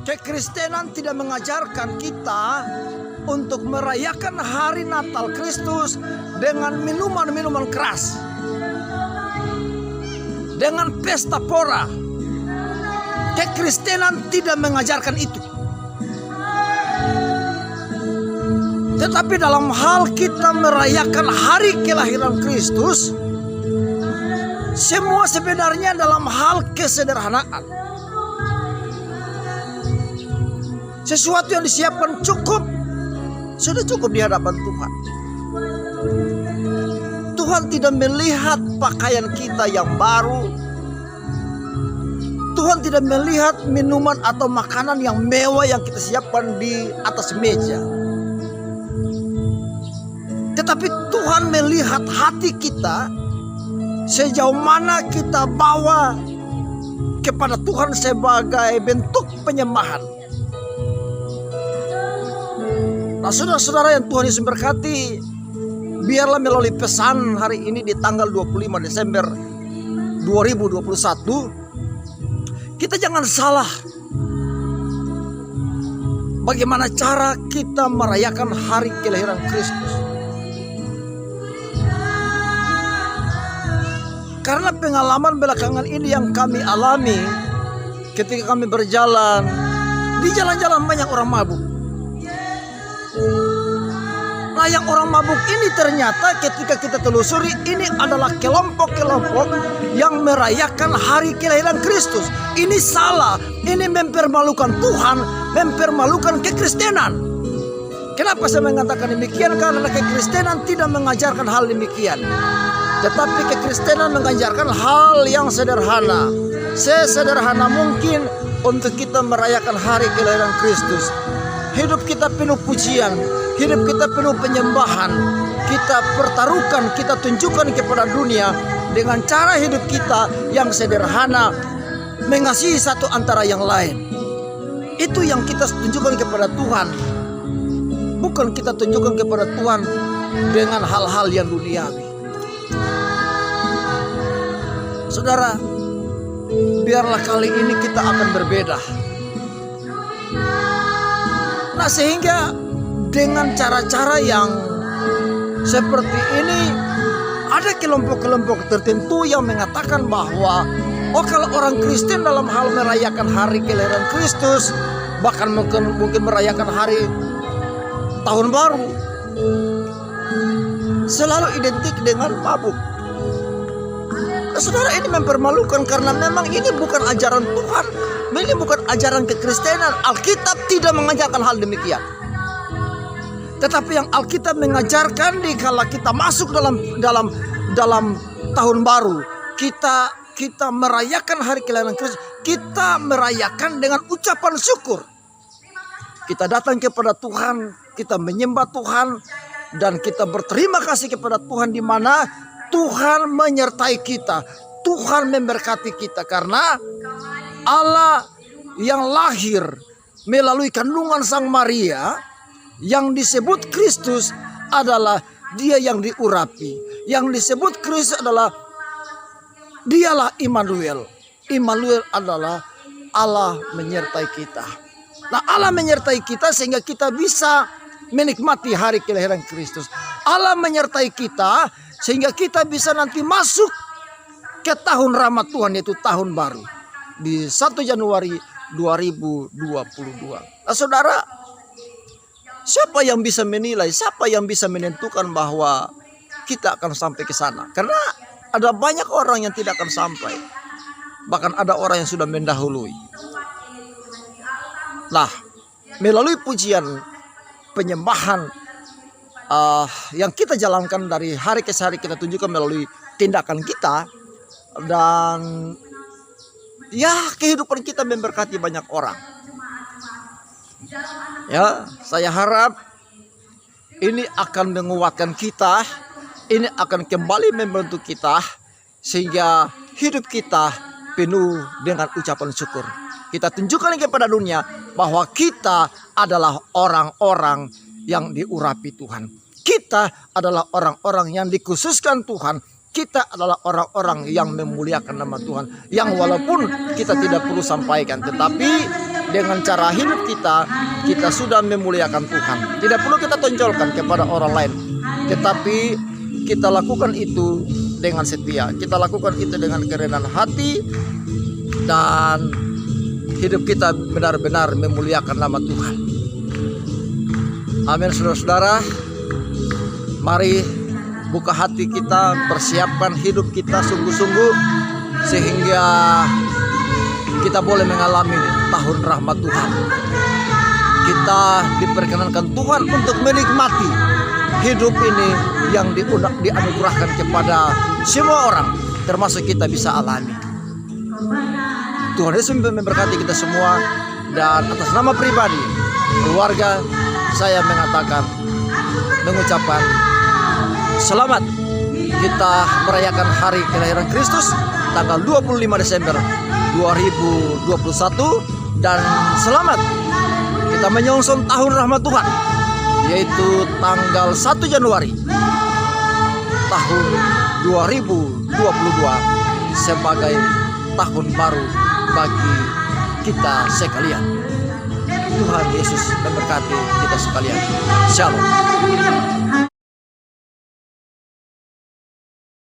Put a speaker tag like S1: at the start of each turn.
S1: Kekristenan tidak mengajarkan kita untuk merayakan hari Natal Kristus dengan minuman-minuman keras, dengan pesta pora. Kekristenan tidak mengajarkan itu. Tetapi dalam hal kita merayakan hari kelahiran Kristus, semua sebenarnya dalam hal kesederhanaan. Sesuatu yang disiapkan sudah cukup di hadapan Tuhan. Tuhan tidak melihat pakaian kita yang baru. Tuhan tidak melihat minuman atau makanan yang mewah yang kita siapkan di atas meja. Tetapi Tuhan melihat hati kita, sejauh mana kita bawa kepada Tuhan sebagai bentuk penyembahan. Nah, saudara-saudara yang Tuhan Yesus berkati, biarlah melalui pesan hari ini di tanggal 25 Desember 2021, kita jangan salah bagaimana cara kita merayakan hari kelahiran Kristus. Karena pengalaman belakangan ini yang kami alami ketika kami berjalan, di jalan-jalan banyak orang mabuk. Nah, yang orang mabuk ini ternyata ketika kita telusuri, ini adalah kelompok-kelompok yang merayakan hari kelahiran Kristus. Ini salah, ini mempermalukan Tuhan, mempermalukan kekristenan. Kenapa saya mengatakan demikian? Karena kekristenan tidak mengajarkan hal demikian. Tetapi kekristenan mengajarkan hal yang sederhana. Sesederhana mungkin untuk kita merayakan hari kelahiran Kristus. Hidup kita penuh pujian, hidup kita penuh penyembahan. Kita pertaruhkan, kita tunjukkan kepada dunia dengan cara hidup kita yang sederhana, mengasihi satu antara yang lain. Itu yang kita tunjukkan kepada Tuhan. Bukan kita tunjukkan kepada Tuhan dengan hal-hal yang duniawi. Saudara, biarlah kali ini kita akan berbeda. Nah, sehingga dengan cara-cara yang seperti ini, ada kelompok-kelompok tertentu yang mengatakan bahwa kalau orang Kristen dalam hal merayakan hari kelahiran Kristus, bahkan mungkin merayakan hari tahun baru, selalu identik dengan mabuk. Nah, saudara, ini mempermalukan karena memang ini bukan ajaran Tuhan. Ini bukan ajaran kekristenan. Alkitab tidak mengajarkan hal demikian. Tetapi yang Alkitab mengajarkan dikala kita masuk dalam tahun baru, kita merayakan hari kelahiran Kristus, kita merayakan dengan ucapan syukur. Kita datang kepada Tuhan, kita menyembah Tuhan, dan kita berterima kasih kepada Tuhan di mana Tuhan menyertai kita, Tuhan memberkati kita, karena Allah yang lahir melalui kandungan Sang Maria yang disebut Kristus adalah Dia yang diurapi. Yang disebut Kristus adalah Dialah Immanuel. Immanuel adalah Allah menyertai kita. Nah, Allah menyertai kita sehingga kita bisa menikmati hari kelahiran Kristus. Allah menyertai kita sehingga kita bisa nanti masuk ke tahun rahmat Tuhan, yaitu tahun baru di 1 Januari 2022. Nah, saudara, siapa yang bisa menilai, siapa yang bisa menentukan bahwa kita akan sampai ke sana? Karena ada banyak orang yang tidak akan sampai. Bahkan ada orang yang sudah mendahului. Nah, melalui pujian, penyembahan yang kita jalankan dari hari ke hari, kita tunjukkan melalui tindakan kita, dan ya, kehidupan kita memberkati banyak orang. Ya, saya harap ini akan menguatkan kita, ini akan kembali membantu kita sehingga hidup kita penuh dengan ucapan syukur. Kita tunjukkan kepada dunia bahwa kita adalah orang-orang yang diurapi Tuhan. Kita adalah orang-orang yang dikhususkan Tuhan. Kita adalah orang-orang yang memuliakan nama Tuhan. Yang walaupun kita tidak perlu sampaikan, tetapi dengan cara hidup kita, kita sudah memuliakan Tuhan. Tidak perlu kita tonjolkan kepada orang lain, tetapi kita lakukan itu dengan setia. Kita lakukan itu dengan kerendahan hati, dan hidup kita benar-benar memuliakan nama Tuhan. Amin, saudara-saudara. Mari buka hati kita, persiapkan hidup kita sungguh-sungguh, sehingga kita boleh mengalami tahun rahmat Tuhan. Kita diperkenankan Tuhan untuk menikmati hidup ini yang dianugerahkan kepada semua orang, termasuk kita bisa alami. Tuhan Yesus memberkati kita semua, dan atas nama pribadi, keluarga, saya mengucapkan selamat. Kita merayakan hari kelahiran Kristus tanggal 25 Desember 2021, dan selamat kita menyongsong tahun rahmat Tuhan, yaitu tanggal 1 Januari tahun 2022 sebagai tahun baru bagi kita sekalian. Tuhan Yesus memberkati kita sekalian. Shalom.